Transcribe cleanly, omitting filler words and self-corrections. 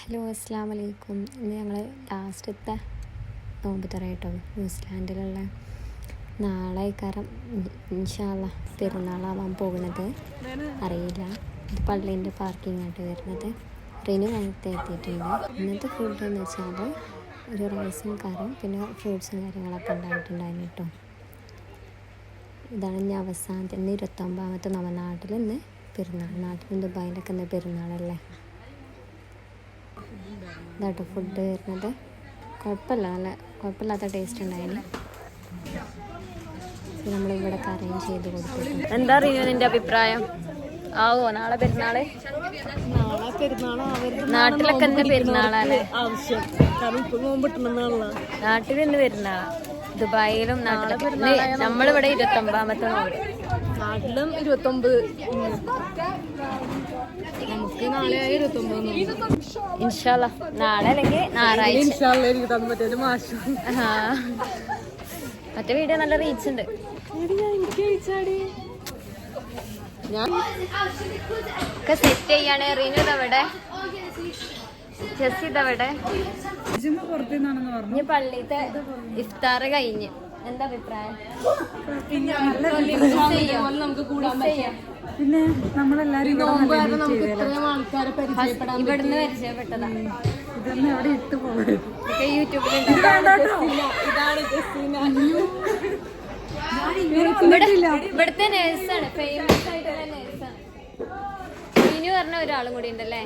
Hello അസ്സാം വലൈക്കും. ഇന്ന് ഞങ്ങൾ ലാസ്റ്റത്തെ നോമ്പ് തുറ കേട്ടോ. ന്യൂസിലാൻഡിലുള്ള നാളെ കാരണം ഇൻഷാ അല്ലാ പെരുന്നാളാവാൻ പോകുന്നത് അറിയില്ല. ഇത് പള്ളീൻ്റെ പാർക്കിംഗ് ആയിട്ട് വരുന്നത്. റിനു നേരത്തെ എത്തിയിട്ടുണ്ട്. ഇന്നത്തെ ഫുഡ് എന്ന് വെച്ചാൽ ഒരു റൈസും കറിയും പിന്നെ ഫ്രൂട്ട്സും കാര്യങ്ങളൊക്കെ ഉണ്ടായിട്ടുണ്ടായിരുന്നു കേട്ടോ. ഇതാണ് ഇനി അവസാനത്തെ ഇന്ന് 29ാമത്തെ നമ്മുടെ നാട്ടിൽ ഇന്ന് പെരുന്നാൾ. നാട്ടിൽ ദുബായിലൊക്കെ ഇന്ന് പെരുന്നാളല്ലേ. ഇതാട്ടോ ഫുഡ് വരുന്നത്. കുഴപ്പമില്ലാത്ത ടേസ്റ്റ് ഉണ്ടായിരുന്നു. നമ്മളിവിടെ അറേഞ്ച് ചെയ്ത് കൊടുത്തിട്ടുണ്ട്. എന്താ അറിയോ നിന്റെ അഭിപ്രായം? ആവോ നാളെ പെരുന്നാള്? നാട്ടിലൊക്കെ ഇന്ന് പെരുന്നാളാണ് ആവശ്യം. നാട്ടിൽ ഇന്ന് പെരുന്നാളാ. ദുബായിലും നാട്ടിലൊക്കെ നമ്മളിവിടെ 29ാമത്തെ നോമ്പ്. നാട്ടിലും 29. നമുക്ക് നാളെ 29. ഇൻഷാ അല്ലാ നാളെ അല്ലെങ്കിൽ ഞായറാഴ്ച. മറ്റേ വീഡിയോ നല്ല റീച്ച് ഉണ്ട്. ഒക്കെ സെറ്റ് ചെയ്യാണ്. റീനു ഇതവിടെ, ജെസ്സി ഇതവിടെ. ഇനി പള്ളിത്തെ ഇഫ്താർ കഴിഞ്ഞ് എന്താ അഭിപ്രായം? പിന്നെ നമ്മളെല്ലാരും ഇവിടുന്ന് പരിചയപ്പെട്ടതാ. ഇതൊന്നും അവിടെ ഇട്ട് പോകും. ഇവിടുത്തെ നേഴ്സാണ്, ഫേമസ് ആയിട്ടുള്ള നേഴ്സാണ്. ഇനി പറഞ്ഞ ഒരാളും കൂടി ഉണ്ടല്ലേ.